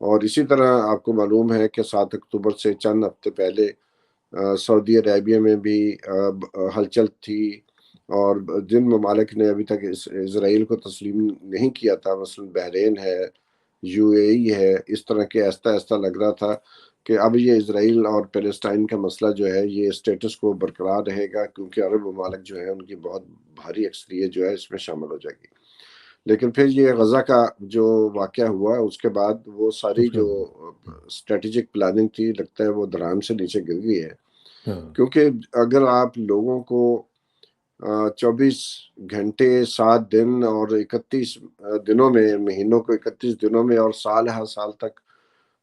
اور اسی طرح آپ کو معلوم ہے کہ 7 اکتوبر سے چند ہفتے پہلے سعودی عربیہ میں بھی ہلچل تھی، اور جن ممالک نے ابھی تک اسرائیل کو تسلیم نہیں کیا تھا، مثلا بحرین ہے، یو اے ای ہے، اس طرح کے آہستہ آہستہ لگ رہا تھا کہ اب یہ اسرائیل اور پیلسٹائن کا مسئلہ جو ہے یہ اسٹیٹس کو برقرار رہے گا، کیونکہ عرب ممالک جو ہے ان کی بہت بھاری اکثریت جو ہے اس میں شامل ہو جائے گی۔ لیکن پھر یہ غزہ کا جو واقعہ ہوا اس کے بعد وہ ساری اس کا جو اسٹریٹجک پلاننگ تھی، لگتا ہے وہ دھڑام سے نیچے گر گئی ہے، ہاں کیونکہ اگر آپ لوگوں کو 24 گھنٹے 7 دن اور 31 دنوں میں، مہینوں کو 31 دنوں میں اور سال ہر سال تک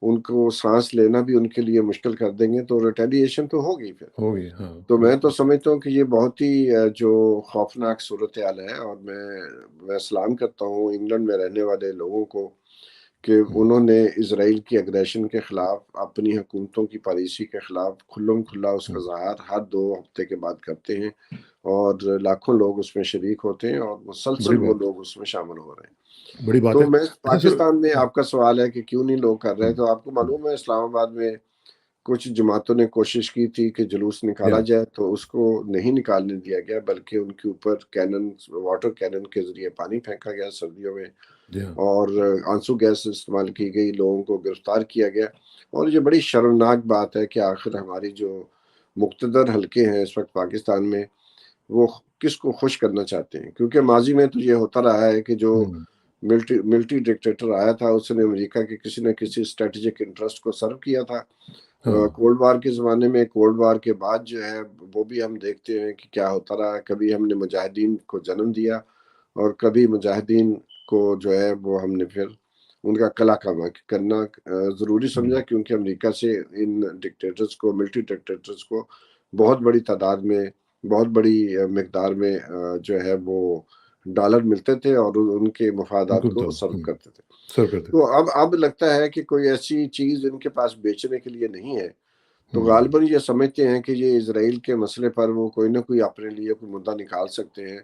ان کو سانس لینا بھی ان کے لیے مشکل کر دیں گے تو ریٹیلیشن تو ہوگی پھر۔ ہو گئی، ہاں تو میں تو بالکل۔ سمجھتا ہوں کہ یہ بہت ہی جو خوفناک صورتحال ہے، اور میں سلام کرتا ہوں انگلینڈ میں رہنے والے لوگوں کو کہ انہوں نے اسرائیل کی اگریشن کے خلاف، اپنی حکومتوں کی پالیسی کے خلاف کھلم کھلا اس کا اظہار ہر 2 ہفتے کے بعد کرتے ہیں، اور لاکھوں لوگ اس میں شریک ہوتے ہیں، اور بڑی مسلسل وہ بات لوگ اس میں شامل ہو رہے ہیں۔ بڑی بات تو ہے۔ میں اچھا سر، پاکستان میں، آپ کا سوال ہے کہ کیوں نہیں لوگ کر رہے، تو آپ کو ہم، معلوم ہے اسلام آباد میں کچھ جماعتوں نے کوشش کی تھی کہ جلوس نکالا یا جائے، تو اس کو نہیں نکالنے دیا گیا، بلکہ ان کے اوپر کینن، واٹر کینن کے ذریعے پانی پھینکا گیا سردیوں میں، جی ہاں، اور آنسو گیس استعمال کی گئی، لوگوں کو گرفتار کیا گیا۔ اور یہ بڑی شرمناک بات ہے کہ آخر ہماری جو مقتدر حلقے ہیں اس وقت پاکستان میں، وہ کس کو خوش کرنا چاہتے ہیں، کیونکہ ماضی میں تو یہ ہوتا رہا ہے کہ جو ملٹری ڈکٹیٹر آیا تھا اس نے امریکہ کے کسی نہ کسی اسٹریٹجک انٹرسٹ کو سرو کیا تھا۔ ہاں کولڈ وار کے زمانے میں، کولڈ وار کے بعد جو ہے وہ بھی ہم دیکھتے ہیں کہ کیا ہوتا رہا، کبھی ہم نے مجاہدین کو جنم دیا، اور کبھی مجاہدین کو جو ہے وہ ہم نے پھر ان کا قلع کما کرنا ضروری سمجھا، کیونکہ امریکہ سے ان ڈکٹیٹرز کو، ملٹری ڈکٹیٹرز کو بہت بڑی تعداد میں، بہت بڑی مقدار میں جو ہے وہ ڈالر ملتے تھے، اور ان کے ان مفادات کو کو سرو کرتے تھے۔ سرو کرتے تو اب لگتا ہے کہ کوئی ایسی چیز ان کے پاس بیچنے کے لیے نہیں ہے، تو تھے۔ غالباً یہ سمجھتے ہیں کہ یہ اسرائیل کے مسئلے پر وہ کوئی نہ کوئی اپنے لیے کوئی مدعا نکال سکتے ہیں،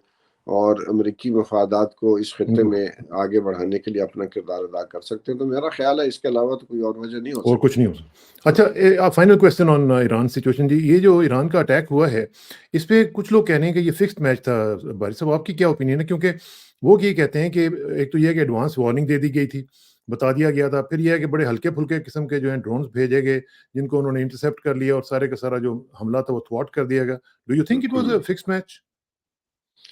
اور امریکی مفادات کو اس ان خطے کو میں آگے بڑھانے کے لیے اپنا کردار ادا کر سکتے ہیں۔ تو میرا خیال ہے اس کے علاوہ تو کوئی اور وجہ نہیں ہو اور سکتی۔ کچھ نہیں ہو سکتا۔ اچھا، فائنل کویسچن آن ایران سچویشن جی، یہ جو ایران کا اٹیک ہوا ہے، اس پہ کچھ لوگ کہہ رہے ہیں کہ یہ فکسڈ میچ تھا۔ بارش صاحب، آپ کی کیا اوپینین ہے؟ کیونکہ وہ یہ کہتے ہیں کہ ایک تو یہ ہے کہ ایڈوانس وارننگ دے دی گئی تھی، بتا دیا گیا تھا، پھر یہ ہے کہ بڑے ہلکے پھلکے قسم کے جو ہیں ڈرونز بھیجے گئے جن کو انہوں نے انٹرسیپٹ کر لیا، اور سارے کا سارا جو حملہ تھا وہ تھوارٹ کر دیا گیا۔ Do you think it was a fixed match?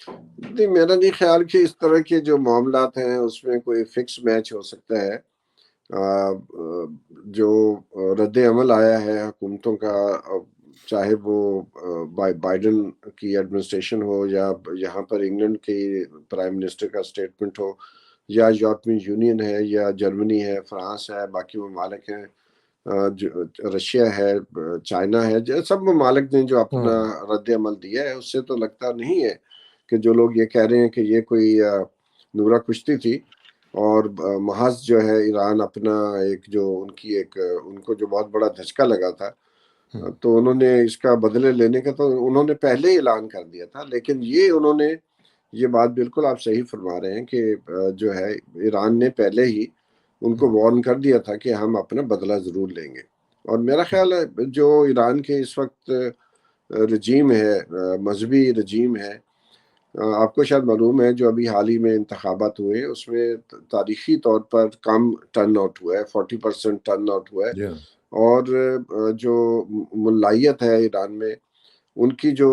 نہیں، میرا نہیں خیال کہ اس طرح کے جو معاملات ہیں اس میں کوئی فکس میچ ہو سکتا ہے۔ جو رد عمل آیا ہے حکومتوں کا، چاہے وہ بائیڈن کی ایڈمنسٹریشن ہو، یا یہاں پر انگلینڈ کی پرائم منسٹر کا سٹیٹمنٹ ہو، یا یورپین یونین ہے، یا جرمنی ہے، فرانس ہے، باقی ممالک ہیں، رشیا ہے، چائنا ہے، سب ممالک نے جو ہاں اپنا رد عمل دیا ہے، اس سے تو لگتا نہیں ہے کہ جو لوگ یہ کہہ رہے ہیں کہ یہ کوئی نورہ کشتی تھی، اور محض جو ہے ایران اپنا ایک جو ان کو جو بہت بڑا دھچکا لگا تھا، تو انہوں نے اس کا بدلے لینے کا تو انہوں نے پہلے ہی اعلان کر دیا تھا۔ لیکن یہ بات بالکل آپ صحیح فرما رہے ہیں کہ جو ہے ایران نے پہلے ہی ان کو وارن کر دیا تھا کہ ہم اپنا بدلہ ضرور لیں گے۔ اور میرا خیال ہے جو ایران کے اس وقت رجیم ہے، مذہبی رجیم ہے، آپ کو شاید معلوم ہے جو ابھی حال ہی میں انتخابات ہوئے اس میں تاریخی طور پر کم ٹرن آؤٹ ہوا ہے، 40% ٹرن آؤٹ ہوا ہے، جی اور جو ملائیت ہے ایران میں، ان کی جو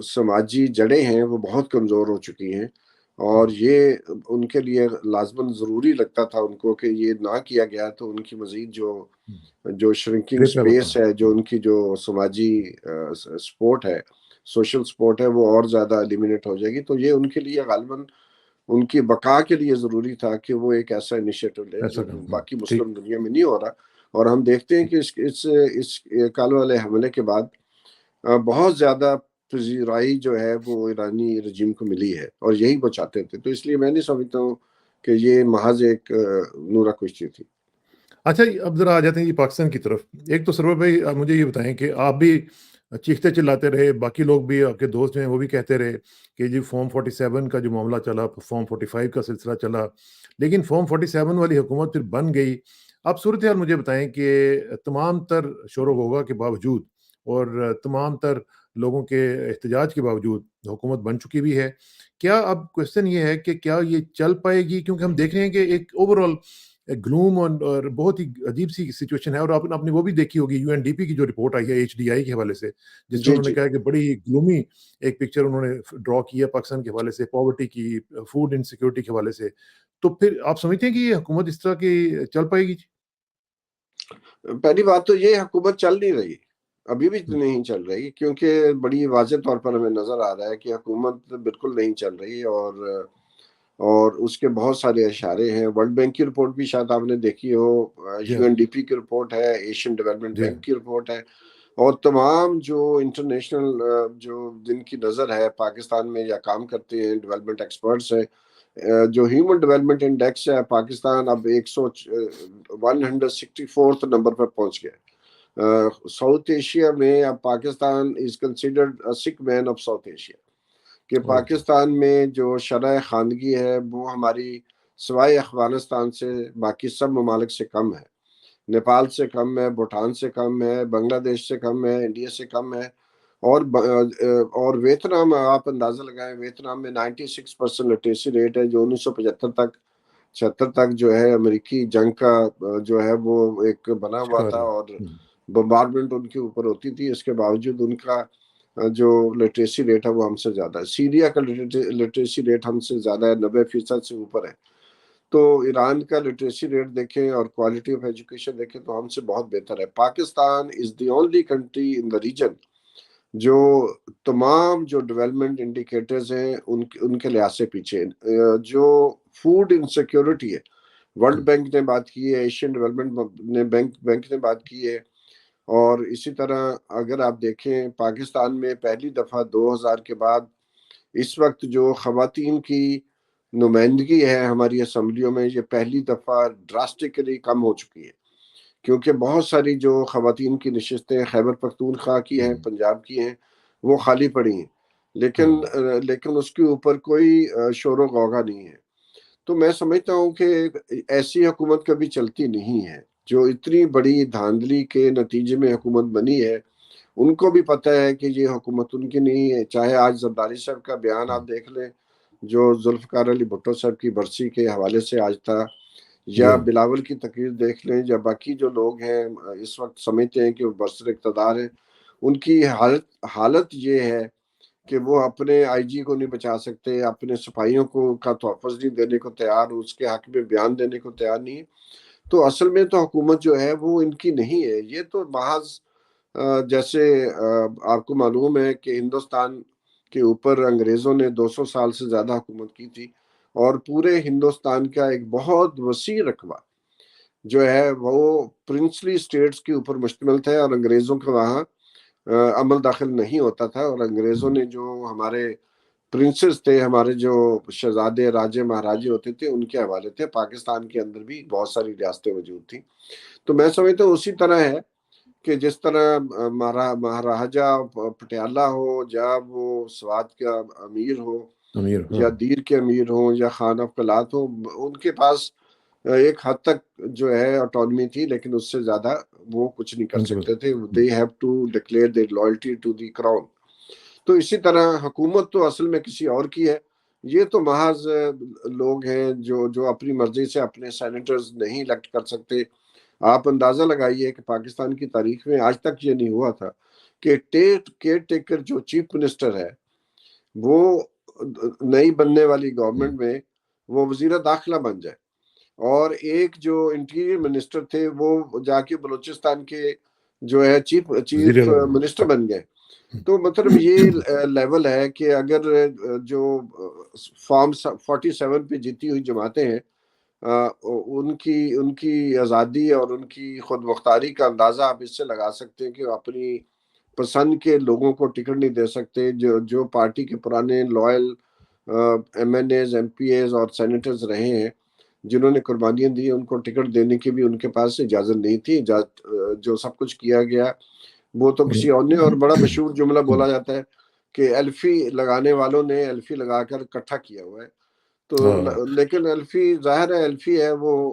سماجی جڑیں ہیں وہ بہت کمزور ہو چکی ہیں، اور یہ ان کے لیے لازماً ضروری لگتا تھا ان کو کہ یہ نہ کیا گیا تو ان کی مزید جو شرنکنگ ریپ سپیس ہے، جو ان کی جو سماجی سپورٹ ہے، سوشل سپورٹ ہے، وہ اور زیادہ ایلیمینیٹ ہو جائے گی۔ تو یہ ان کے لیے غالباً ان کی بقا کے لیے ضروری تھا کہ وہ ایک ایسا انیشیٹو لے ایسا جو کام باقی ٹھیک مسلم دنیا میں نہیں ہو رہا۔ اور ہم دیکھتے ہیں کہ اس کال والے حملے کے بعد بہت زیادہ پذیرائی جو ہے وہ ایرانی رجیم کو ملی ہے، اور یہی وہ چاہتے تھے۔ تو اس لیے میں نہیں سمجھتا ہوں کہ یہ محض ایک نورہ کشتی تھی۔ اچھا اب ذرا آ جاتے ہیں یہ پاکستان کی طرف۔ ایک تو سرور بھائی، آپ مجھے یہ بتائیں کہ آپ بھی چیختے چلاتے رہے، باقی لوگ بھی آپ کے دوست ہیں وہ بھی کہتے رہے کہ جی فارم 47 کا جو معاملہ چلا، فارم 45 کا سلسلہ چلا، لیکن فارم 47 والی حکومت پھر بن گئی۔ آپ صورتحال مجھے بتائیں کہ تمام تر شور و غوغا کے باوجود اور تمام تر لوگوں کے احتجاج کے باوجود حکومت بن چکی بھی ہے، کیا اب کوشچن یہ ہے کہ کیا یہ چل پائے گی؟ کیونکہ ہم دیکھ رہے ہیں کہ ایک اوور آل گلوم اور بہت ہی عجیب سی سچویشن ہے، اور آپ نے وہ بھی دیکھی ہوگی یو این ڈی پی کی جو رپورٹ آئی ہے ایچ ڈی آئی کے حوالے سے، جس میں جی انہوں نے جی کہا کہ بڑی گلومی ایک پکچر انہوں نے ڈرا کی ہے پاکستان کے حوالے سے، پاورٹی کی، فوڈ انسیکیورٹی کے حوالے سے. تو پھر آپ سمجھتے ہیں کہ یہ حکومت اس طرح کی چل پائے گی؟ پہلی بات تو یہ حکومت چل نہیں رہی، ابھی بھی نہیں چل رہی، کیونکہ بڑی واضح طور پر ہمیں نظر آ رہا ہے کہ حکومت بالکل نہیں چل رہی، اور اس کے بہت سارے اشارے ہیں. ورلڈ بینک کی رپورٹ بھی شاید آپ نے دیکھی ہو، جی یو ہاں، این ڈی پی کی رپورٹ ہے، ایشین ڈیولپمنٹ جی ہاں، بینک کی رپورٹ ہے، اور تمام جو انٹرنیشنل جو جن کی نظر ہے پاکستان میں یا کام کرتے ہیں ڈیولپمنٹ ایکسپرٹس ہیں، جو ہیومن ڈیولپمنٹ انڈیکس ہے پاکستان اب 164 نمبر پر پہنچ گیا. ساؤتھ ایشیا میں اب پاکستان از کنسیڈرڈ سک مین آف ساؤتھ ایشیا، کہ اوکے، پاکستان میں جو شرح خواندگی ہے وہ ہماری سوائے افغانستان سے باقی سب ممالک سے کم ہے. نیپال سے کم ہے، بھوٹان سے کم ہے، بنگلہ دیش سے کم ہے، انڈیا سے کم ہے، اور ویتنام آپ اندازہ لگائیں، ویتنام میں 96% لٹریسی ریٹ ہے، جو 76 تک جو ہے امریکی جنگ کا جو ہے وہ ایک بنا ہوا شکار تھا، ہے. اور بمبارمنٹ ان کے اوپر ہوتی تھی، اس کے باوجود ان کا جو لٹریسی ریٹ ہے وہ ہم سے زیادہ ہے. سیریا کا لٹریسی ریٹ ہم سے زیادہ ہے، 90% سے اوپر ہے. تو ایران کا لٹریسی ریٹ دیکھیں اور کوالٹی آف ایجوکیشن دیکھیں تو ہم سے بہت بہتر ہے. Pakistan is the only country in the region جو تمام جو ڈیولپمنٹ انڈیکیٹرز ہیں ان کے لحاظ سے پیچھے. جو فوڈ انسیکیورٹی ہے، ورلڈ بینک نے بات کی ہے، ایشین ڈیولپمنٹ بینک نے بات کی ہے، اور اسی طرح اگر آپ دیکھیں پاکستان میں پہلی دفعہ 2000 کے بعد اس وقت جو خواتین کی نمائندگی ہے ہماری اسمبلیوں میں، یہ پہلی دفعہ ڈراسٹکلی کم ہو چکی ہے، کیونکہ بہت ساری جو خواتین کی نشستیں خیبر پختونخوا کی ہیں، پنجاب کی ہیں، وہ خالی پڑی ہیں، لیکن اس کے اوپر کوئی شور و غوغا نہیں ہے. تو میں سمجھتا ہوں کہ ایسی حکومت کبھی چلتی نہیں ہے. جو اتنی بڑی دھاندلی کے نتیجے میں حکومت بنی ہے، ان کو بھی پتہ ہے کہ یہ حکومت ان کی نہیں ہے. چاہے آج زرداری صاحب کا بیان آپ دیکھ لیں جو ذوالفقار علی بھٹو صاحب کی برسی کے حوالے سے آج تھا، جی یا ہاں، بلاول کی تقریر دیکھ لیں، یا باقی جو لوگ ہیں اس وقت سمجھتے ہیں کہ وہ برسر اقتدار ہیں، ان کی حالت یہ ہے کہ وہ اپنے آئی جی کو نہیں بچا سکتے، اپنے سپاہیوں کو کا تحفظ نہیں دینے کو تیار، اس کے حق میں بیان دینے کو تیار نہیں ہے. تو اصل میں تو حکومت جو ہے وہ ان کی نہیں ہے. یہ تو محض جیسے آپ کو معلوم ہے کہ ہندوستان کے اوپر انگریزوں نے 200 سال سے زیادہ حکومت کی تھی، اور پورے ہندوستان کا ایک بہت وسیع رقبہ جو ہے وہ پرنسلی سٹیٹس کے اوپر مشتمل تھے، اور انگریزوں کا وہاں عمل داخل نہیں ہوتا تھا. اور انگریزوں نے جو ہمارے پرنسز تھے، ہمارے جو شہزادے راجے مہاراجے ہوتے تھے، ان کے حوالے تھے. پاکستان کے اندر بھی بہت ساری ریاستیں موجود تھیں. تو میں سمجھتا ہوں اسی طرح ہے کہ جس طرح مہاراجہ پٹیالہ ہو، یا وہ سوات کا امیر ہو، امیر، ہاں، یا دیر کے امیر ہوں، یا خان آف قلات ہوں، ان کے پاس ایک حد تک جو ہے آٹونمی تھی، لیکن اس سے زیادہ وہ کچھ نہیں کر ان کے پاس. سکتے تھے. they have to declare their loyalty to the crown. تو اسی طرح حکومت تو اصل میں کسی اور کی ہے. یہ تو محض لوگ ہیں جو اپنی مرضی سے اپنے سینیٹرز نہیں الیکٹ کر سکتے. آپ اندازہ لگائیے کہ پاکستان کی تاریخ میں آج تک یہ نہیں ہوا تھا کہ کیئر ٹیکر جو چیف منسٹر ہے، وہ نئی بننے والی گورنمنٹ میں وہ وزیر داخلہ بن جائے، اور ایک جو انٹیریئر منسٹر تھے وہ جا کے بلوچستان کے جو ہے وزیر چیف اعظم. منسٹر بن گئے. تو مطلب یہ لیول ہے کہ اگر جو فارم 47 پہ جیتی ہوئی جماعتیں ہیں، ان کی آزادی اور ان کی خود مختاری کا اندازہ آپ اس سے لگا سکتے ہیں کہ وہ اپنی پسند کے لوگوں کو ٹکٹ نہیں دے سکتے. جو پارٹی کے پرانے loyal M N As, M P As اور سینیٹرز رہے ہیں، جنہوں نے قربانیاں دی، ان کو ٹکٹ دینے کی بھی ان کے پاس اجازت نہیں تھی. جو سب کچھ کیا گیا وہ تو کسی اور نے. اور بڑا مشہور جملہ بولا جاتا ہے کہ ایلفی لگانے والوں نے ایلفی لگا کر اکٹھا کیا ہوا ہے. تو ہاں، لیکن ایلفی ظاہر ہے، ایلفی ہے، وہ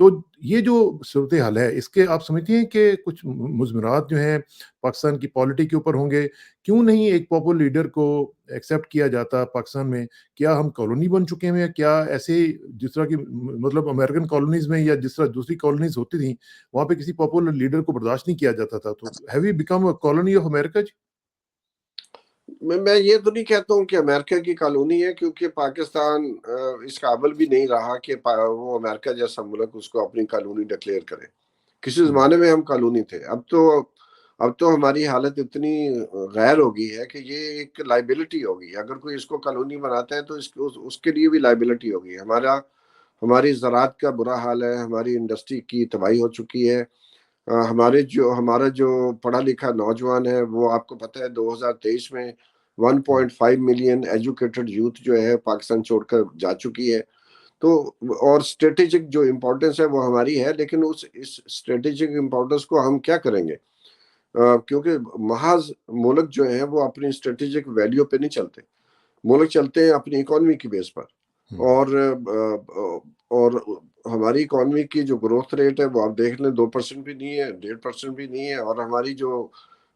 تو یہ جو صورتحال ہے اس کے آپ سمجھتی ہیں کہ کچھ مضمرات جو ہیں پاکستان کی پالیٹی کے اوپر ہوں گے؟ کیوں نہیں ایک پاپولر لیڈر کو ایکسیپٹ کیا جاتا پاکستان میں؟ کیا ہم کالونی بن چکے ہیں؟ کیا ایسے جس طرح کی مطلب امریکن کالونیز میں یا جس طرح دوسری کالونیز ہوتی تھیں وہاں پہ کسی پاپولر لیڈر کو برداشت نہیں کیا جاتا تھا، تو have we become a colony of America? میں یہ تو نہیں کہتا ہوں کہ امریکہ کی کالونی ہے، کیونکہ پاکستان اس قابل بھی نہیں رہا کہ وہ امریکہ جیسا ملک اس کو اپنی کالونی ڈکلیئر کرے۔ کسی زمانے میں ہم کالونی تھے، اب تو ہماری حالت اتنی غیر ہوگی ہے کہ یہ ایک لائبلٹی ہوگی۔ اگر کوئی اس کو کالونی بناتا ہے تو اس کے لیے بھی لائبلٹی ہوگی۔ ہماری زراعت کا برا حال ہے، ہماری انڈسٹری کی تباہی ہو چکی ہے۔ ہمارا جو پڑھا لکھا نوجوان ہے وہ آپ کو پتہ ہے 2023 میں 1.5 ملین ایجوکیٹڈ یوتھ جو ہے پاکستان چھوڑ کر جا چکی ہے۔ تو اور اسٹریٹجک جو امپورٹنس ہے وہ ہماری ہے، لیکن اس اسٹریٹجک امپورٹنس کو ہم کیا کریں گے؟ کیونکہ محض ملک جو ہیں وہ اپنی اسٹریٹجک ویلیو پہ نہیں چلتے، ملک چلتے ہیں اپنی اکانومی کی بیس پر۔ اور ہماری اکانومی کی جو گروتھ ریٹ ہے وہ آپ دیکھ لیں 2% بھی نہیں ہے، 1.5% بھی نہیں ہے، اور ہماری جو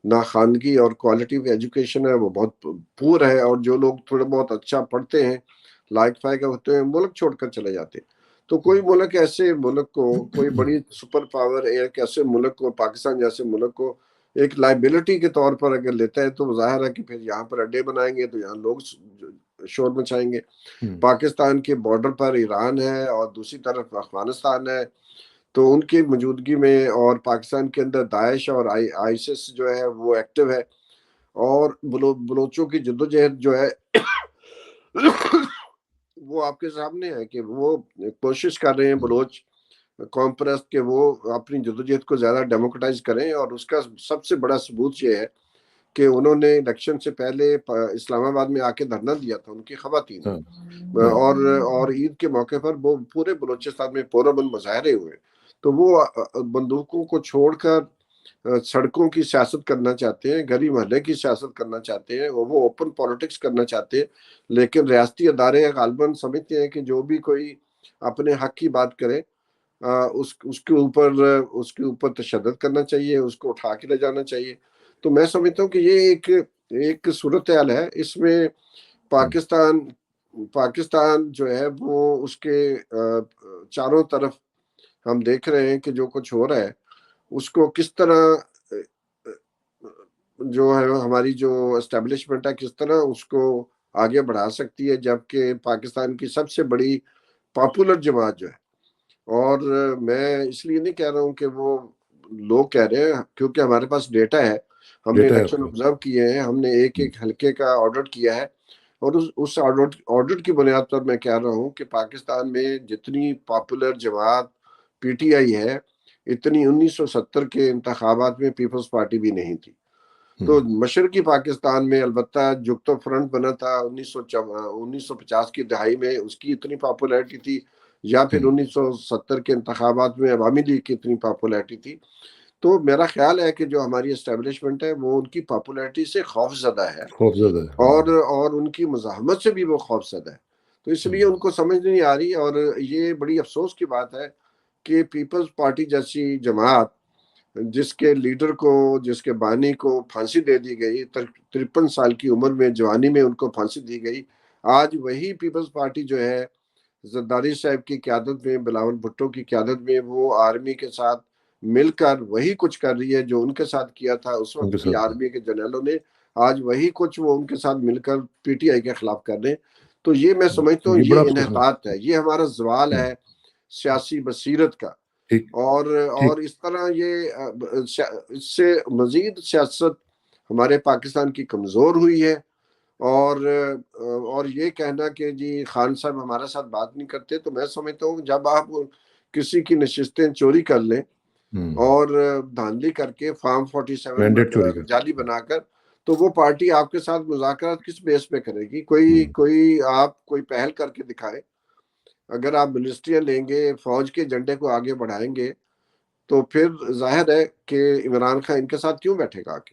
ناخواندگی اور کوالٹی آف ایجوکیشن ہے وہ بہت پور ہے، اور جو لوگ تھوڑا بہت اچھا پڑھتے ہیں لائق فائق ہوتے ہیں ملک چھوڑ کر چلے جاتے ہیں۔ تو کوئی ملک ایسے ملک کو، کوئی بڑی سپر پاور ایک ایسے ملک کو، پاکستان جیسے ملک کو ایک لائبلٹی کے طور پر اگر لیتا ہے تو ظاہر ہے کہ پھر یہاں پر اڈے بنائیں گے تو یہاں لوگ شور مچائیں گے۔ پاکستان کے بارڈر پر ایران ہے اور دوسری طرف افغانستان ہے، تو ان کی موجودگی میں اور پاکستان کے اندر داعش اور آئیسس جو ہے وہ ایکٹیو ہے، اور بلوچوں کی جدوجہد جو ہے وہ آپ کے سامنے ہے کہ وہ کوشش کر رہے ہیں بلوچ قوم پرست کہ وہ اپنی جدوجہد کو زیادہ ڈیموکرائز کریں، اور اس کا سب سے بڑا ثبوت یہ ہے کہ انہوں نے الیکشن سے پہلے اسلام آباد میں آ کے دھرنا دیا تھا ان کی خواتین نے، اور عید کے موقع پر وہ پورے بلوچستان میں پورامن مظاہرے ہوئے۔ تو وہ بندوقوں کو چھوڑ کر سڑکوں کی سیاست کرنا چاہتے ہیں، گلی محلے کی سیاست کرنا چاہتے ہیں، وہ اوپن پالیٹکس کرنا چاہتے ہیں، لیکن ریاستی ادارے غالباً سمجھتے ہیں کہ جو بھی کوئی اپنے حق کی بات کرے اس کے اوپر تشدد کرنا چاہیے، اس کو اٹھا کے لے جانا چاہیے۔ تو میں سمجھتا ہوں کہ یہ ایک صورتحال ہے، اس میں پاکستان جو ہے وہ اس کے چاروں طرف ہم دیکھ رہے ہیں کہ جو کچھ ہو رہا ہے اس کو کس طرح جو ہے ہماری جو اسٹیبلشمنٹ ہے کس طرح اس کو آگے بڑھا سکتی ہے، جبکہ پاکستان کی سب سے بڑی پاپولر جماعت جو ہے، اور میں اس لیے نہیں کہہ رہا ہوں کہ وہ لوگ کہہ رہے ہیں، کیونکہ ہمارے پاس ڈیٹا ہے، ہم نے ڈیٹا ہے الیکشن آبزرو کیے ہیں، ہم نے ایک حلقے کا آڈٹ کیا ہے، اور اس آڈٹ کی بنیاد پر میں کہہ رہا ہوں کہ پاکستان میں جتنی پاپولر جماعت پی ٹی آئی ہے اتنی 1970 کے انتخابات میں پیپلز پارٹی بھی نہیں تھی۔ تو مشرقی پاکستان میں البتہ جگتو فرنٹ بنا تھا 1950 کی دہائی میں، اس کی اتنی پاپولیرٹی تھی، یا پھر 1970 کے انتخابات میں عوامی لیگ کی اتنی پاپولیرٹی تھی۔ تو میرا خیال ہے کہ جو ہماری اسٹیبلشمنٹ ہے وہ ان کی پاپولیرٹی سے خوف زدہ ہے، اور ان کی مزاحمت سے بھی وہ خوف زدہ ہے، تو اس لیے ان کو سمجھ نہیں آ رہی۔ اور یہ بڑی افسوس کی بات ہے کہ پیپلز پارٹی جیسی جماعت جس کے لیڈر کو، جس کے بانی کو پھانسی دے دی گئی 53 سال کی عمر میں، جوانی میں ان کو پھانسی دی گئی، آج وہی پیپلز پارٹی جو ہے زرداری صاحب کی قیادت میں، بلاول بھٹو کی قیادت میں، وہ آرمی کے ساتھ مل کر وہی کچھ کر رہی ہے جو ان کے ساتھ کیا تھا اس وقت کی آرمی کے جنرلوں نے، آج وہی کچھ وہ ان کے ساتھ مل کر پی ٹی آئی کے خلاف کر رہے ہیں۔ تو یہ میں سمجھتا ہوں یہ انحطاط ہے، یہ ہمارا زوال ہے سیاسی بصیرت کا، اور اس طرح اس سے مزید سیاست ہمارے پاکستان کی کمزور ہوئی ہے۔ اور یہ کہنا کہ جی خان صاحب ہمارے ساتھ بات نہیں کرتے، تو میں سمجھتا ہوں جب آپ کسی کی نشستیں چوری کر لیں اور دھاندلی کر کے فارم 47 جعلی بنا کر، تو وہ پارٹی آپ کے ساتھ مذاکرات کس بیس پہ کرے گی؟ آپ کوئی پہل کر کے دکھائے۔ اگر آپ منسٹریاں لیں گے، فوج کے جھنڈے کو آگے بڑھائیں گے، تو پھر ظاہر ہے کہ عمران خان ان کے ساتھ کیوں بیٹھے گا آگے؟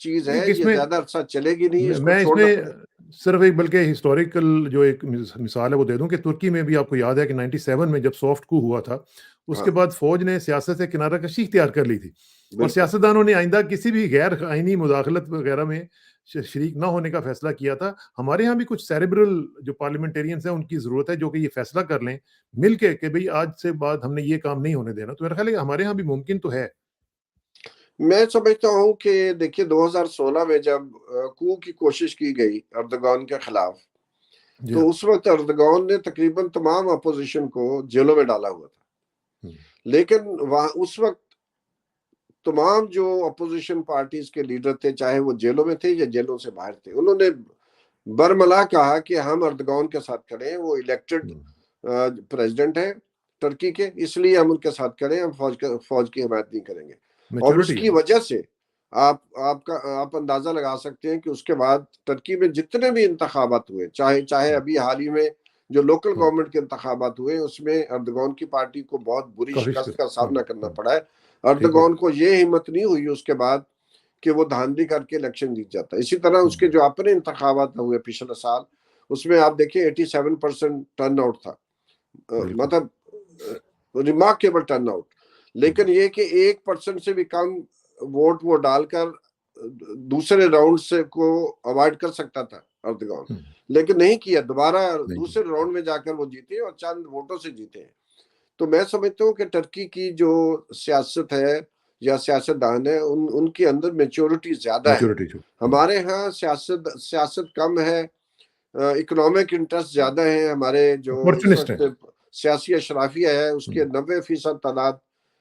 چیز ایک ہے، اس یہ میں زیادہ عرصہ چلے گی نہیں، اس کو میں اس چھوڑنا میں پڑے گا۔ صرف ایک بلکہ ہسٹوریکل جو ایک مثال ہے وہ دے دوں کہ ترکی میں بھی آپ کو یاد ہے کہ 97 میں جب سافٹ کو ہوا تھا، اس ہاں کے بعد فوج نے سیاست سے کنارہ کشی اختیار کر لی تھی، اور بالکل۔ سیاستدانوں نے آئندہ کسی بھی غیر آئینی مداخلت وغیرہ میں شریک نہ ہونے کا فیصلہ کیا تھا۔ ہمارے ہاں بھی کچھ سیریبرل جو پارلیمنٹیرینز ہیں ان کی ضرورت ہے جو کہ یہ فیصلہ کر لیں مل کے کہ بھئی آج سے بعد ہم نے یہ کام نہیں ہونے دینا۔ تو میرا خیال ہے کہ ہمارے ہاں بھی ممکن تو ہے۔ میں سمجھتا ہوں کہ دیکھیے 2016 میں جب کو کی کوشش کی گئی اردگان کے خلاف، جی تو ہاں۔ اس وقت اردگان نے تقریباً تمام اپوزیشن کو جیلوں میں ڈالا ہوا تھا، لیکن وہاں اس وقت تمام جو اپوزیشن پارٹیز کے لیڈر تھے، چاہے وہ جیلوں میں تھے یا جیلوں سے باہر تھے، انہوں نے برملا کہا کہ ہم اردگان کے ساتھ کھڑے ہیں، وہ الیکٹڈ پریزیڈنٹ ہیں ترکی کے، اس لیے ہم ان کے ساتھ کھڑے ہیں، ہم فوج کی حمایت نہیں کریں گے۔ اور اس میچورٹی کی ہے۔ وجہ سے آپ اندازہ لگا سکتے ہیں کہ اس کے بعد ترکی میں جتنے بھی انتخابات ہوئے، چاہے ابھی حال ہی میں جو لوکل گورنمنٹ کے انتخابات ہوئے، اس میں اردگان کی پارٹی کو بہت بری کافی شکست کا سامنا کرنا پڑا ہے۔ ٹھیک ہے۔ اردگان کو یہ ہمت نہیں ہوئی اس کے بعد کہ وہ دھاندلی کر کے الیکشن جیت جاتا ہے۔ اسی طرح اس کے جو اپنے انتخابات ہوئے پچھلے سال، اس میں آپ دیکھیں 87% ٹرن آؤٹ تھا، بالکل۔ مطلب ریمارکیبل ٹرن آؤٹ، لیکن یہ کہ 1% سے بھی کم ووٹ وہ ڈال کر دوسرے راؤنڈ سے کو اوائڈ کر سکتا تھا اردگان، لیکن نہیں کیا، دوبارہ دوسرے راؤنڈ میں جا کر وہ جیتے اور چند ووٹوں سے جیتے ہیں۔ تو میں سمجھتا ہوں کہ ترکی کی جو سیاست ہے یا سیاست دان ہے، ان کے اندر میچورٹی زیادہ ہے۔ میچورٹی ہمارے ہاں سیاست کم ہے، اکنامک انٹرسٹ زیادہ ہیں، ہمارے جو اس اپورچونسٹ ہیں۔ وقت سیاسی اشرافیہ ہے اس کے 90% تعداد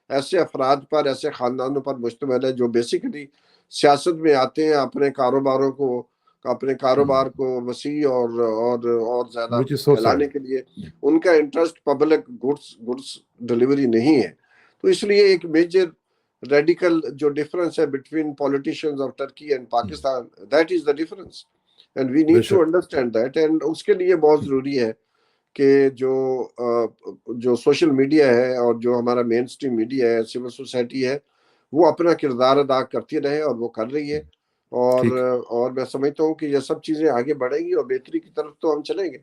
ایسے افراد پر، ایسے خاندانوں پر مشتمل ہے جو بیسیکلی سیاست میں آتے ہیں اپنے کاروبار کو وسیع اور زیادہ which is so پھیلانے sad۔ کے لیے۔ ان کا انٹرسٹ پبلک گڈس ڈلیوری نہیں ہے، تو اس لیے ایک میجر ریڈیکل جو ڈفرنس ہے between politicians of Turkey and Pakistan, that is the difference and we بے نیڈ ٹو شک۔ انڈرسٹینڈ دیٹ، اینڈ اس کے لیے بہت ضروری ہے کہ جو سوشل میڈیا ہے اور جو ہمارا مین سٹریم میڈیا ہے، سول سوسائٹی ہے، وہ اپنا کردار ادا کرتی رہے، اور وہ کر رہی ہے، ٹھیک ہے۔ اور میں سمجھتا ہوں کہ یہ سب چیزیں آگے بڑھیں گی اور بہتری کی طرف تو ہم چلیں گے۔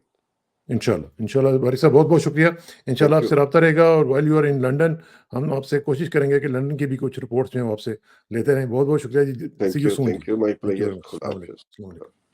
انشاءاللہ انشاءاللہ باری صاحب بہت بہت شکریہ۔ انشاءاللہ تھینک آپ یو، سے رابطہ رہے گا، اور while you are in London ہم آپ سے کوشش کریں گے کہ لنڈن کی بھی کچھ رپورٹس جو ہیں وہ آپ سے لیتے رہیں۔ بہت بہت شکریہ جی۔ سی تھینک یو یو، سون جی۔ Thank you, my thank you pleasure, very much. خدا السلام علیکم۔ حافظ۔ السلام علیکم۔